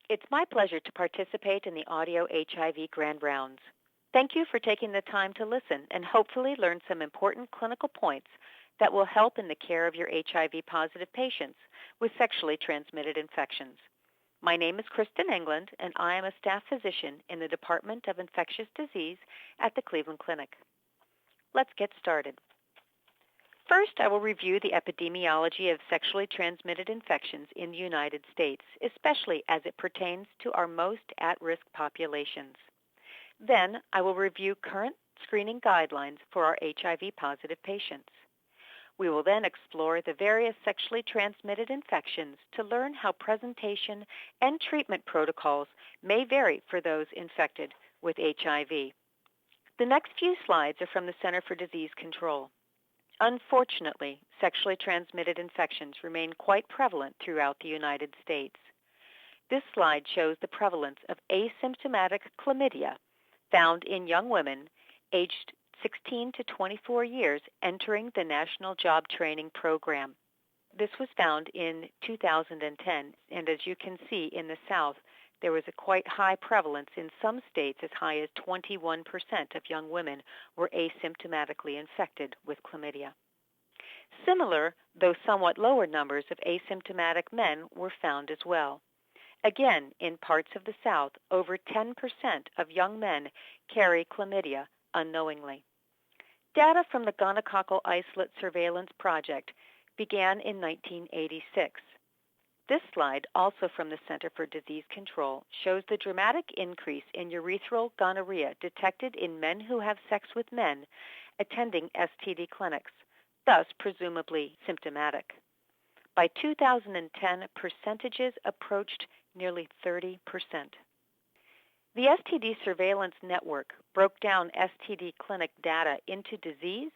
It's my pleasure to participate in the audio HIV Grand Rounds. Thank you for taking the time to listen and hopefully learn some important clinical points that will help in the care of your HIV-positive patients with sexually transmitted infections. My name is Kristen England, and I am a staff physician in the Department of Infectious Disease at the Cleveland Clinic. Let's get started. First, I will review the epidemiology of sexually transmitted infections in the United States, especially as it pertains to our most at-risk populations. Then, I will review current screening guidelines for our HIV-positive patients. We will then explore the various sexually transmitted infections to learn how presentation and treatment protocols may vary for those infected with HIV. The next few slides are from the Center for Disease Control. Unfortunately, sexually transmitted infections remain quite prevalent throughout the United States. This slide shows the prevalence of asymptomatic chlamydia found in young women aged 16 to 24 years entering the National Job Training Program. This was found in 2010, and as you can see in the South, there was a quite high prevalence in some states. As high as 21% of young women were asymptomatically infected with chlamydia. Similar, though somewhat lower numbers of asymptomatic men were found as well. Again, in parts of the South, over 10% of young men carry chlamydia unknowingly. Data from the Gonococcal Isolate Surveillance Project began in 1986. This slide, also from the Center for Disease Control, shows the dramatic increase in urethral gonorrhea detected in men who have sex with men attending STD clinics, thus presumably symptomatic. By 2010, percentages approached nearly 30%. The STD Surveillance Network broke down STD clinic data into disease,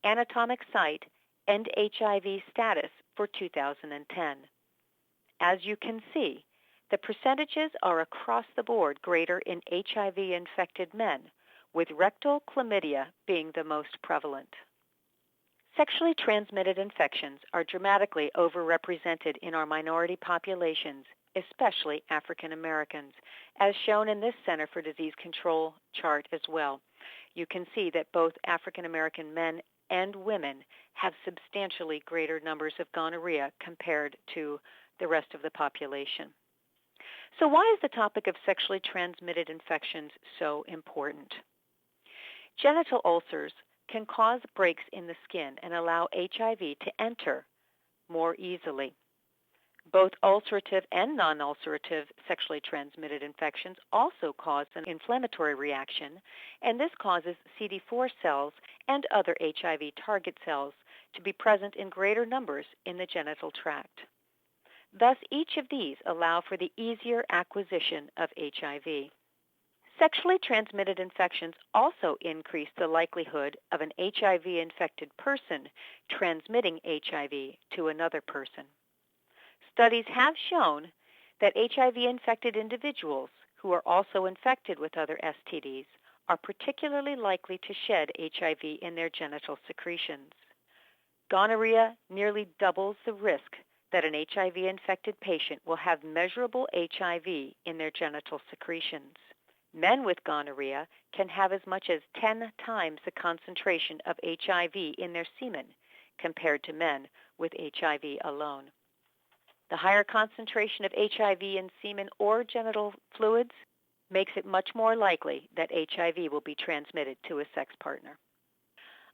anatomic site, and HIV status for 2010. As you can see, the percentages are across the board greater in HIV-infected men, with rectal chlamydia being the most prevalent. Sexually transmitted infections are dramatically overrepresented in our minority populations, especially African Americans, as shown in this Center for Disease Control chart as well. You can see that both African American men and women have substantially greater numbers of gonorrhea compared to the rest of the population. So why is the topic of sexually transmitted infections so important? Genital ulcers can cause breaks in the skin and allow HIV to enter more easily. Both ulcerative and non-ulcerative sexually transmitted infections also cause an inflammatory reaction, and this causes CD4 cells and other HIV target cells to be present in greater numbers in the genital tract. Thus, each of these allow for the easier acquisition of HIV. Sexually transmitted infections also increase the likelihood of an HIV-infected person transmitting HIV to another person. Studies have shown that HIV-infected individuals who are also infected with other STDs are particularly likely to shed HIV in their genital secretions. Gonorrhea nearly doubles the risk that an HIV-infected patient will have measurable HIV in their genital secretions. Men with gonorrhea can have as much as 10 times the concentration of HIV in their semen compared to men with HIV alone. The higher concentration of HIV in semen or genital fluids makes it much more likely that HIV will be transmitted to a sex partner.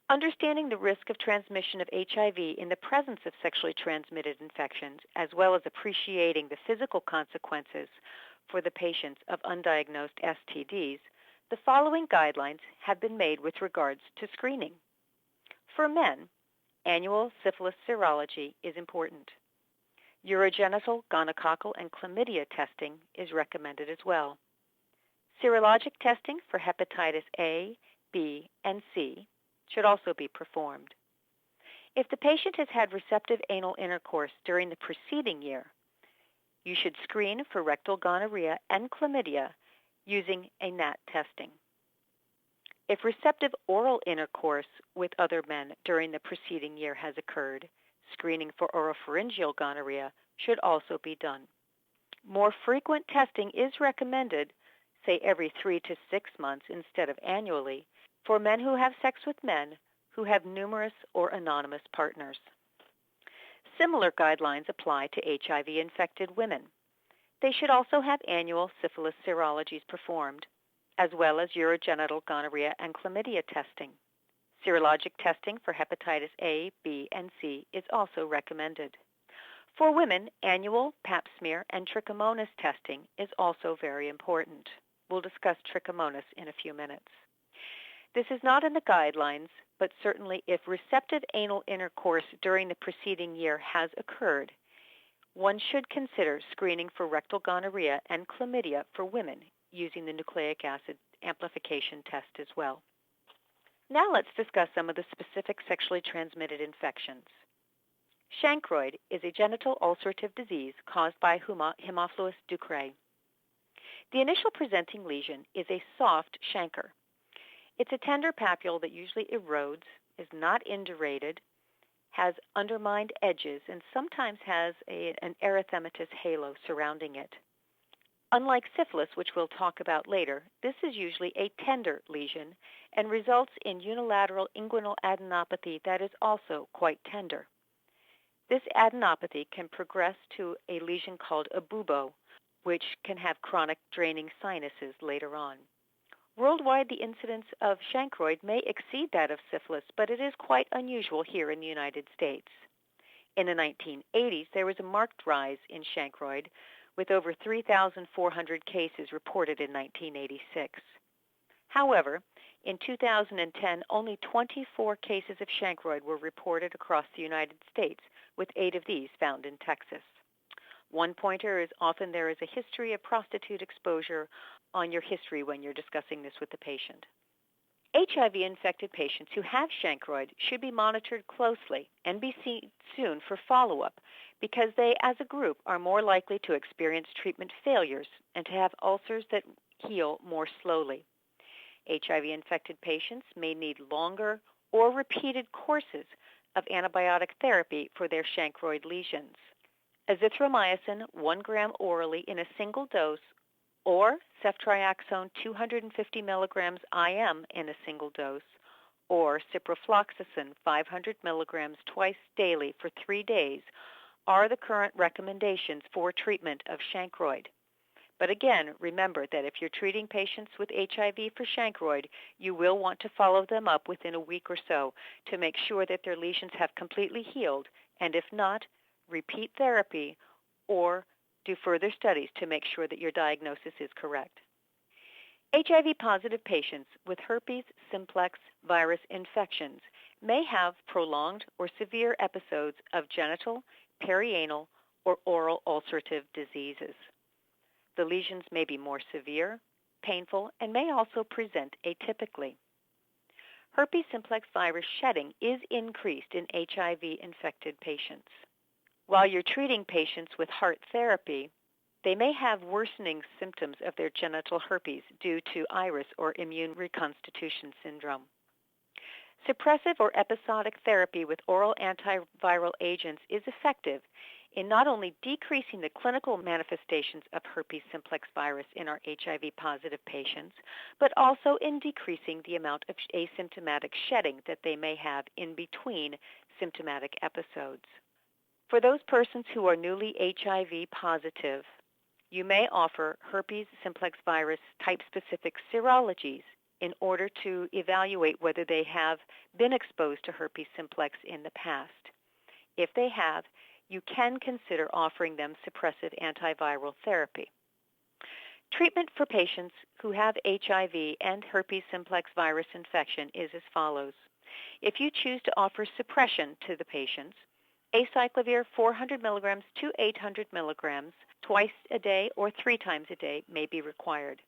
Understanding the risk of transmission of HIV in the presence of sexually transmitted infections, as well as appreciating the physical consequences for the patients of undiagnosed STDs, the following guidelines have been made with regards to screening. For men, annual syphilis serology is important. Urogenital, gonococcal, and chlamydia testing is recommended as well. Serologic testing for hepatitis A, B, and C should also be performed. If the patient has had receptive anal intercourse during the preceding year, you should screen for rectal gonorrhea and chlamydia using a NAT testing. If receptive oral intercourse with other men during the preceding year has occurred, screening for oropharyngeal gonorrhea should also be done. More frequent testing is recommended, say every 3 to 6 months instead of annually, for men who have sex with men who have numerous or anonymous partners. Similar guidelines apply to HIV-infected women. They should also have annual syphilis serologies performed, as well as urogenital gonorrhea and chlamydia testing. Serologic testing for hepatitis A, B, and C is also recommended. For women, annual pap smear and trichomonas testing is also very important. We'll discuss trichomonas in a few minutes. This is not in the guidelines, but certainly if receptive anal intercourse during the preceding year has occurred, one should consider screening for rectal gonorrhea and chlamydia for women using the nucleic acid amplification test as well. Now let's discuss some of the specific sexually transmitted infections. Chancroid is a genital ulcerative disease caused by Haemophilus ducreyi. The initial presenting lesion is a soft chancre. It's a tender papule that usually erodes, is not indurated, has undermined edges, and sometimes has an erythematous halo surrounding it. Unlike syphilis, which we'll talk about later, this is usually a tender lesion and results in unilateral inguinal adenopathy that is also quite tender. This adenopathy can progress to a lesion called a bubo, which can have chronic draining sinuses later on. Worldwide, the incidence of chancroid may exceed that of syphilis, but it is quite unusual here in the United States. In the 1980s, there was a marked rise in chancroid, with over 3,400 cases reported in 1986. However, in 2010, only 24 cases of chancroid were reported across the United States, with 8 of these found in Texas. One pointer is often there is a history of prostitute exposure on your history when you're discussing this with the patient. HIV-infected patients who have chancroid should be monitored closely and be seen soon for follow-up because they, as a group, are more likely to experience treatment failures and to have ulcers that heal more slowly. HIV-infected patients may need longer or repeated courses of antibiotic therapy for their chancroid lesions. Azithromycin 1 gram orally in a single dose or ceftriaxone 250 milligrams IM in a single dose, or ciprofloxacin 500 milligrams twice daily for 3 days are the current recommendations for treatment of chancroid. But again, remember that if you're treating patients with HIV for chancroid, you will want to follow them up within a week or so to make sure that their lesions have completely healed, and if not, repeat therapy or do further studies to make sure that your diagnosis is correct. HIV-positive patients with herpes simplex virus infections may have prolonged or severe episodes of genital, perianal, or oral ulcerative diseases. The lesions may be more severe, painful, and may also present atypically. Herpes simplex virus shedding is increased in HIV-infected patients. While you're treating patients with HAART therapy, they may have worsening symptoms of their genital herpes due to iris or immune reconstitution syndrome. Suppressive or episodic therapy with oral antiviral agents is effective in not only decreasing the clinical manifestations of herpes simplex virus in our HIV-positive patients, but also in decreasing the amount of asymptomatic shedding that they may have in between symptomatic episodes. For those persons who are newly HIV positive, you may offer herpes simplex virus type-specific serologies in order to evaluate whether they have been exposed to herpes simplex in the past. If they have, you can consider offering them suppressive antiviral therapy. Treatment for patients who have HIV and herpes simplex virus infection is as follows. If you choose to offer suppression to the patients, acyclovir 400 milligrams to 800 milligrams twice a day or 3 times a day may be required.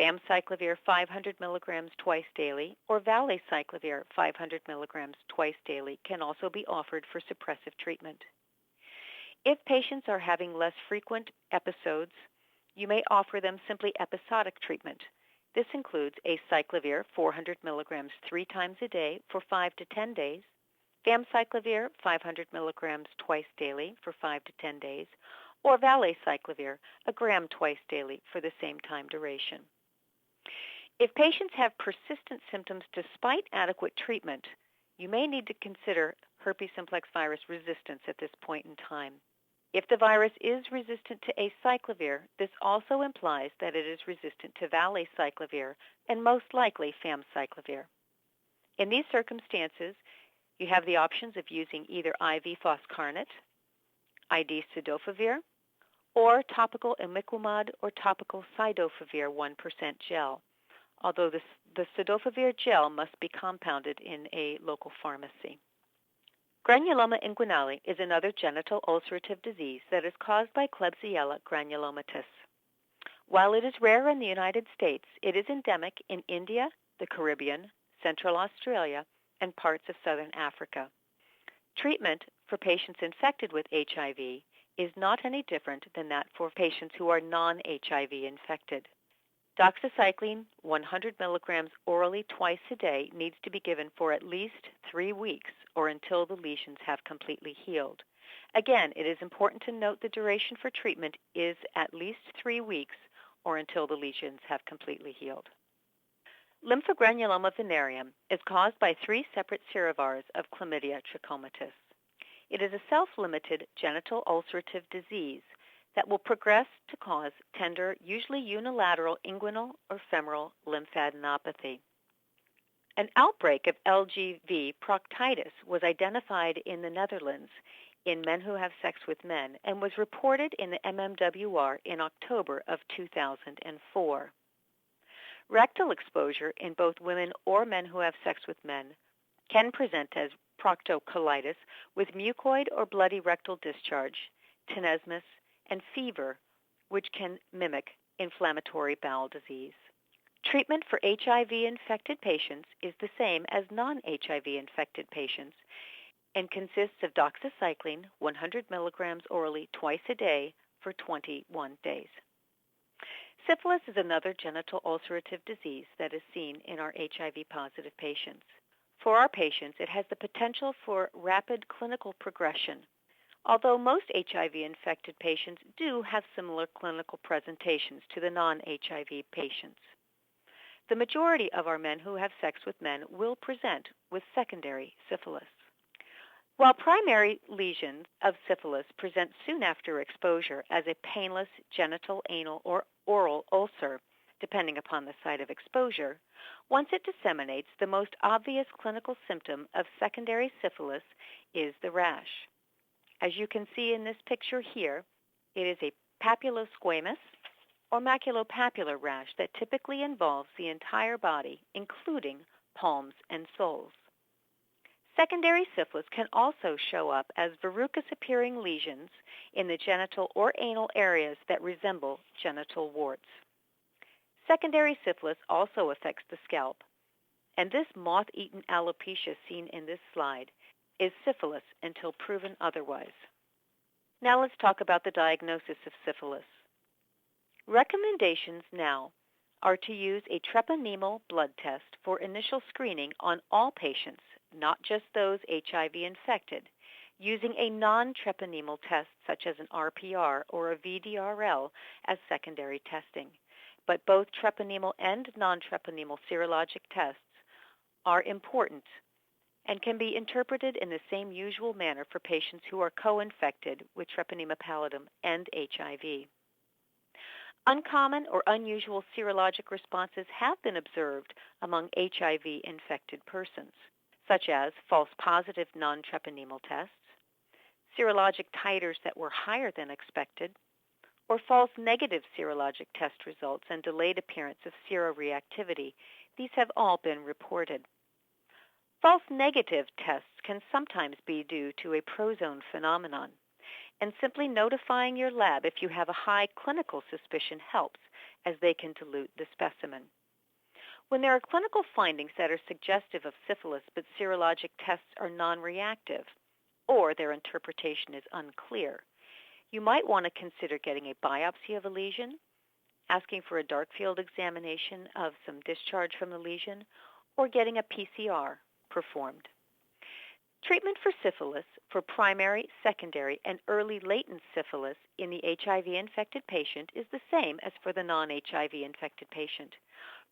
Famciclovir 500 milligrams twice daily or valacyclovir 500 milligrams twice daily can also be offered for suppressive treatment. If patients are having less frequent episodes, you may offer them simply episodic treatment. This includes acyclovir 400 milligrams 3 times a day for 5 to 10 days, famciclovir 500 milligrams twice daily for 5 to 10 days, or valacyclovir, a gram twice daily for the same time duration. If patients have persistent symptoms despite adequate treatment, you may need to consider herpes simplex virus resistance at this point in time. If the virus is resistant to acyclovir, this also implies that it is resistant to valacyclovir and most likely famciclovir. In these circumstances, you have the options of using either IV foscarnet, ID cidofovir, or topical imiquimod or topical cidofovir 1% gel, although the cidofovir gel must be compounded in a local pharmacy. Granuloma inguinale is another genital ulcerative disease that is caused by Klebsiella granulomatis. While it is rare in the United States, it is endemic in India, the Caribbean, Central Australia, and parts of Southern Africa. Treatment for patients infected with HIV is not any different than that for patients who are non-HIV infected. Doxycycline 100 milligrams orally twice a day needs to be given for at least 3 weeks or until the lesions have completely healed. Again, it is important to note the duration for treatment is at least 3 weeks or until the lesions have completely healed. Lymphogranuloma Venereum is caused by 3 separate serovars of Chlamydia trachomatis. It is a self-limited genital ulcerative disease that will progress to cause tender, usually unilateral inguinal or femoral lymphadenopathy. An outbreak of LGV proctitis was identified in the Netherlands in men who have sex with men and was reported in the MMWR in October of 2004. Rectal exposure in both women or men who have sex with men can present as proctocolitis with mucoid or bloody rectal discharge, tenesmus, and fever, which can mimic inflammatory bowel disease. Treatment for HIV-infected patients is the same as non-HIV-infected patients and consists of doxycycline 100 milligrams orally twice a day for 21 days. Syphilis is another genital ulcerative disease that is seen in our HIV-positive patients. For our patients, it has the potential for rapid clinical progression, although most HIV-infected patients do have similar clinical presentations to the non-HIV patients. The majority of our men who have sex with men will present with secondary syphilis. While primary lesions of syphilis present soon after exposure as a painless genital, anal, or oral ulcer, depending upon the site of exposure, once it disseminates, the most obvious clinical symptom of secondary syphilis is the rash. As you can see in this picture here, it is a papulosquamous or maculopapular rash that typically involves the entire body, including palms and soles. Secondary syphilis can also show up as verrucous-appearing lesions in the genital or anal areas that resemble genital warts. Secondary syphilis also affects the scalp, and this moth-eaten alopecia seen in this slide is syphilis until proven otherwise. Now let's talk about the diagnosis of syphilis. Recommendations now are to use a treponemal blood test for initial screening on all patients, not just those HIV-infected, using a non-treponemal test such as an RPR or a VDRL as secondary testing. But both treponemal and non-treponemal serologic tests are important and can be interpreted in the same usual manner for patients who are co-infected with Treponema pallidum and HIV. Uncommon or unusual serologic responses have been observed among HIV-infected persons, such as false positive non-treponemal tests, serologic titers that were higher than expected, or false negative serologic test results and delayed appearance of seroreactivity. These have all been reported. False negative tests can sometimes be due to a prozone phenomenon, and simply notifying your lab if you have a high clinical suspicion helps, as they can dilute the specimen. When there are clinical findings that are suggestive of syphilis but serologic tests are non-reactive or their interpretation is unclear, you might want to consider getting a biopsy of a lesion, asking for a dark field examination of some discharge from the lesion, or getting a PCR performed. Treatment for syphilis for primary, secondary, and early latent syphilis in the HIV-infected patient is the same as for the non-HIV-infected patient.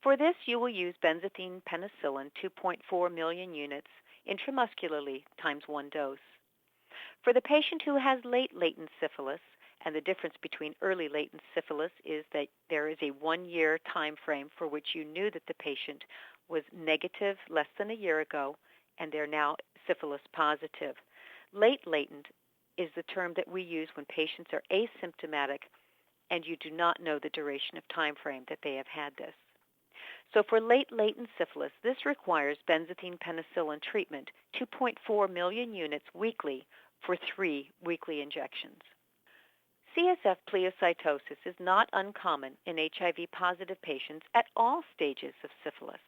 For this, you will use benzathine penicillin 2.4 million units intramuscularly times 1 dose. For the patient who has late latent syphilis, and the difference between early latent syphilis is that there is a 1-year time frame for which you knew that the patient was negative less than a year ago, and they're now syphilis positive. Late latent is the term that we use when patients are asymptomatic and you do not know the duration of time frame that they have had this. So for late latent syphilis, this requires benzathine penicillin treatment, 2.4 million units weekly for 3 weekly injections. CSF pleocytosis is not uncommon in HIV-positive patients at all stages of syphilis.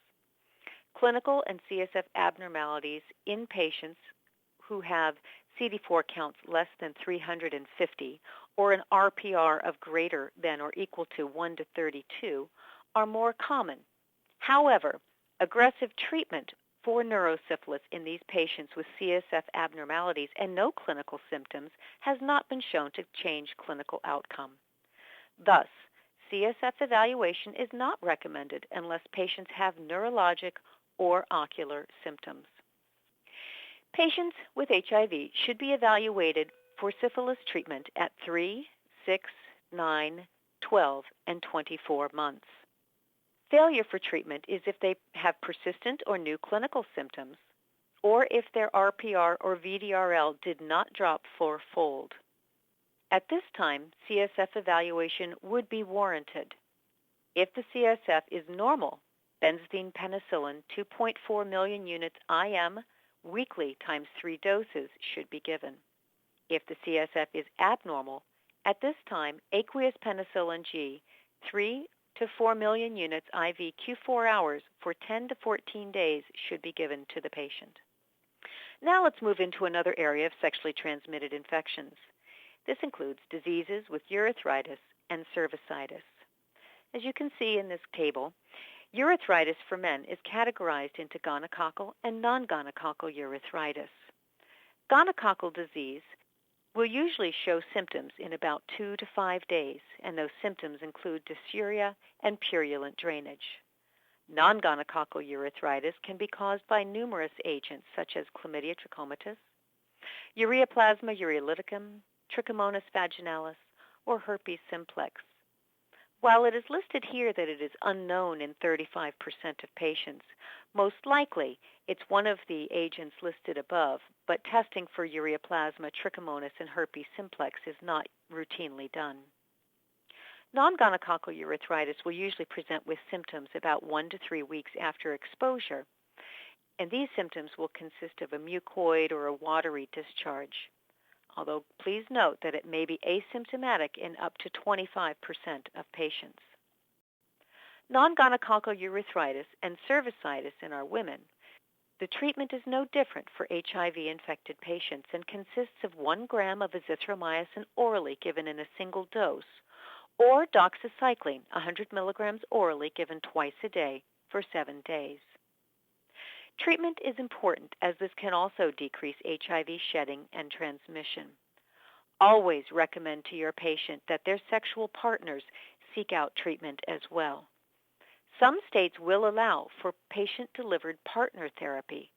Clinical and CSF abnormalities in patients who have CD4 counts less than 350 or an RPR of greater than or equal to 1 to 32 are more common. However, aggressive treatment for neurosyphilis in these patients with CSF abnormalities and no clinical symptoms has not been shown to change clinical outcome. Thus, CSF evaluation is not recommended unless patients have neurologic or ocular symptoms. Patients with HIV should be evaluated for syphilis treatment at 3, 6, 9, 12, and 24 months. Failure for treatment is if they have persistent or new clinical symptoms, or if their RPR or VDRL did not drop fourfold. At this time, CSF evaluation would be warranted. If the CSF is normal, benzathine penicillin 2.4 million units IM weekly times 3 doses should be given. If the CSF is abnormal, at this time, aqueous penicillin G 3 to 4 million units IV Q4 hours for 10 to 14 days should be given to the patient. Now let's move into another area of sexually transmitted infections. This includes diseases with urethritis and cervicitis. As you can see in this table, urethritis for men is categorized into gonococcal and non-gonococcal urethritis. Gonococcal disease will usually show symptoms in about 2 to 5 days, and those symptoms include dysuria and purulent drainage. Non-gonococcal urethritis can be caused by numerous agents such as Chlamydia trachomatis, Ureaplasma ureolyticum, Trichomonas vaginalis, or herpes simplex. While it is listed here that it is unknown in 35% of patients, most likely it's one of the agents listed above, but testing for Ureaplasma, Trichomonas, and herpes simplex is not routinely done. Non-gonococcal urethritis will usually present with symptoms about 1 to 3 weeks after exposure, and these symptoms will consist of a mucoid or a watery discharge, although please note that it may be asymptomatic in up to 25% of patients. Non-gonococcal urethritis and cervicitis in our women. The treatment is no different for HIV-infected patients and consists of 1 gram of azithromycin orally given in a single dose, or doxycycline, 100 milligrams orally given twice a day for 7 days. Treatment is important as this can also decrease HIV shedding and transmission. Always recommend to your patient that their sexual partners seek out treatment as well. Some states will allow for patient-delivered partner therapy,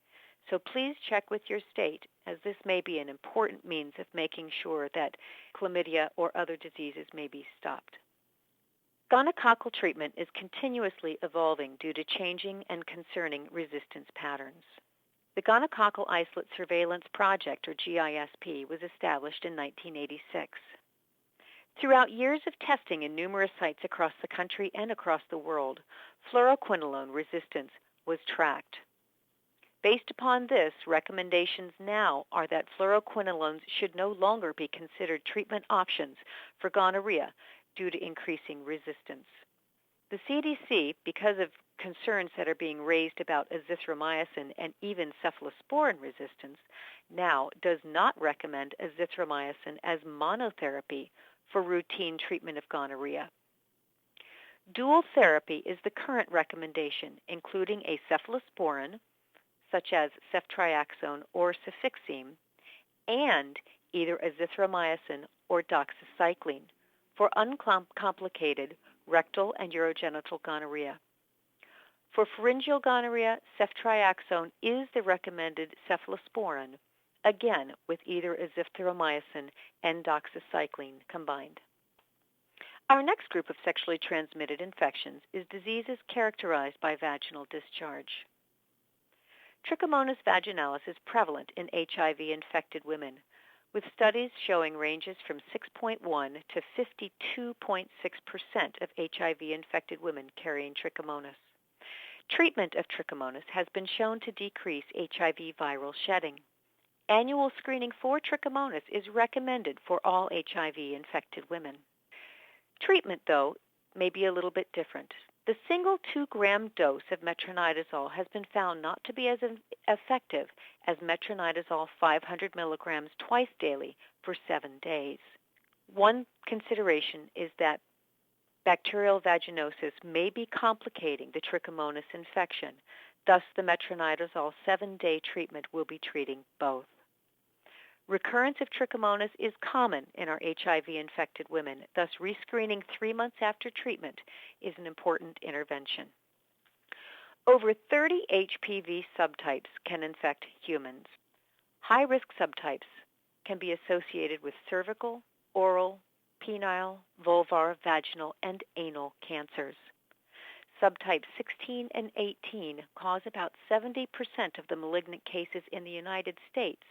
so please check with your state as this may be an important means of making sure that chlamydia or other diseases may be stopped. Gonococcal treatment is continuously evolving due to changing and concerning resistance patterns. The Gonococcal Isolate Surveillance Project, or GISP, was established in 1986. Throughout years of testing in numerous sites across the country and across the world, fluoroquinolone resistance was tracked. Based upon this, recommendations now are that fluoroquinolones should no longer be considered treatment options for gonorrhea due to increasing resistance. The CDC, because of concerns that are being raised about azithromycin and even cephalosporin resistance, now does not recommend azithromycin as monotherapy for routine treatment of gonorrhea. Dual therapy is the current recommendation, including a cephalosporin, such as ceftriaxone or cefixime, and either azithromycin or doxycycline for uncomplicated rectal and urogenital gonorrhea. For pharyngeal gonorrhea, ceftriaxone is the recommended cephalosporin, again with either azithromycin and doxycycline combined. Our next group of sexually transmitted infections is diseases characterized by vaginal discharge. Trichomonas vaginalis is prevalent in HIV-infected women, with studies showing ranges from 6.1 to 52.6% of HIV-infected women carrying trichomonas. Treatment of trichomonas has been shown to decrease HIV viral shedding. Annual screening for trichomonas is recommended for all HIV-infected women. Treatment, though, may be a little bit different. The single 2-gram dose of metronidazole has been found not to be as effective as metronidazole 500 milligrams twice daily for 7 days. One consideration is that bacterial vaginosis may be complicating the trichomonas infection. Thus, the metronidazole 7-day treatment will be treating both. Recurrence of trichomonas is common in our HIV-infected women. Thus, rescreening 3 months after treatment is an important intervention. Over 30 HPV subtypes can infect humans. High-risk subtypes can be associated with cervical, oral, penile, vulvar, vaginal, and anal cancers. Subtypes 16 and 18 cause about 70% of the malignant cases in the United States,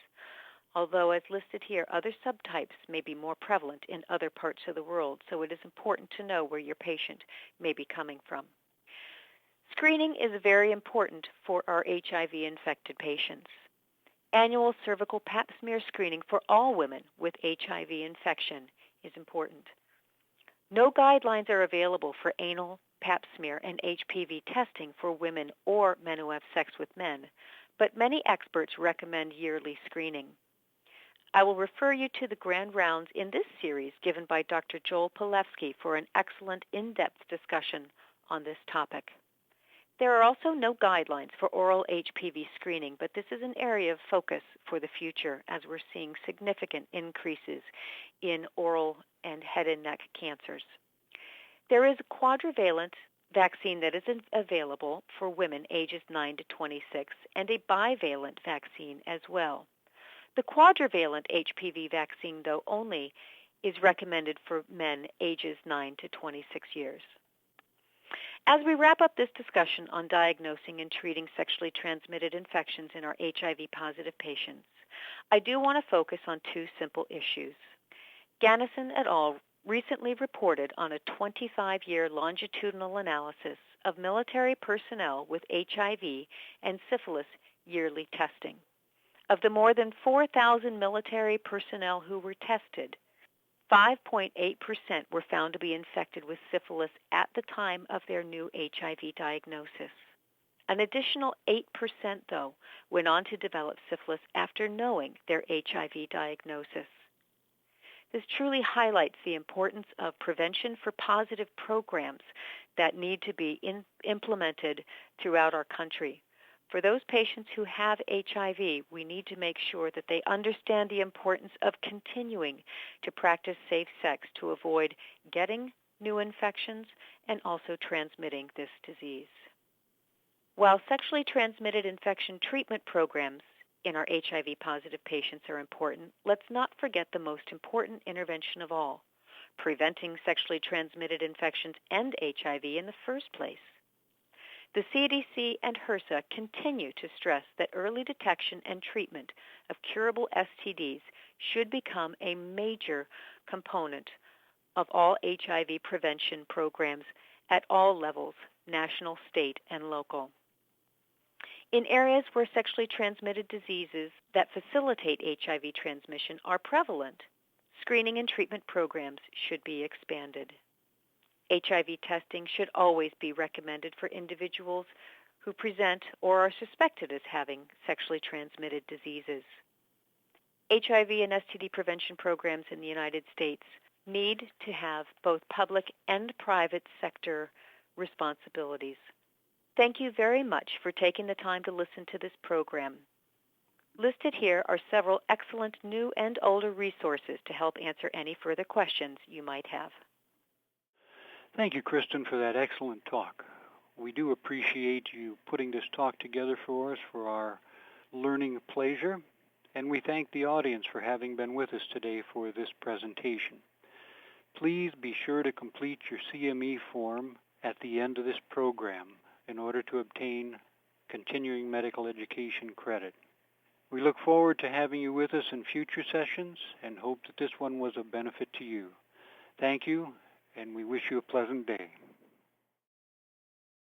although, as listed here, other subtypes may be more prevalent in other parts of the world, so it is important to know where your patient may be coming from. Screening is very important for our HIV-infected patients. Annual cervical pap smear screening for all women with HIV infection is important. No guidelines are available for anal, pap smear, and HPV testing for women or men who have sex with men, but many experts recommend yearly screening. I will refer you to the Grand Rounds in this series given by Dr. Joel Palevsky for an excellent in-depth discussion on this topic. There are also no guidelines for oral HPV screening, but this is an area of focus for the future as we're seeing significant increases in oral and head and neck cancers. There is a quadrivalent vaccine that is available for women ages 9 to 26 and a bivalent vaccine as well. The quadrivalent HPV vaccine, though, only is recommended for men ages 9 to 26 years. As we wrap up this discussion on diagnosing and treating sexually transmitted infections in our HIV-positive patients, I do want to focus on 2 simple issues. Gannison et al. Recently reported on a 25-year longitudinal analysis of military personnel with HIV and syphilis yearly testing. Of the more than 4,000 military personnel who were tested, 5.8% were found to be infected with syphilis at the time of their new HIV diagnosis. An additional 8%, though, went on to develop syphilis after knowing their HIV diagnosis. This truly highlights the importance of prevention for positive programs that need to be implemented throughout our country. For those patients who have HIV, we need to make sure that they understand the importance of continuing to practice safe sex to avoid getting new infections and also transmitting this disease. While sexually transmitted infection treatment programs in our HIV-positive patients are important, let's not forget the most important intervention of all, preventing sexually transmitted infections and HIV in the first place. The CDC and HRSA continue to stress that early detection and treatment of curable STDs should become a major component of all HIV prevention programs at all levels, national, state, and local. In areas where sexually transmitted diseases that facilitate HIV transmission are prevalent, screening and treatment programs should be expanded. HIV testing should always be recommended for individuals who present or are suspected as having sexually transmitted diseases. HIV and STD prevention programs in the United States need to have both public and private sector responsibilities. Thank you very much for taking the time to listen to this program. Listed here are several excellent new and older resources to help answer any further questions you might have. Thank you, Kristen, for that excellent talk. We do appreciate you putting this talk together for us for our learning pleasure, and we thank the audience for having been with us today for this presentation. Please be sure to complete your CME form at the end of this program in order to obtain continuing medical education credit. We look forward to having you with us in future sessions and hope that this one was of benefit to you. Thank you, and we wish you a pleasant day.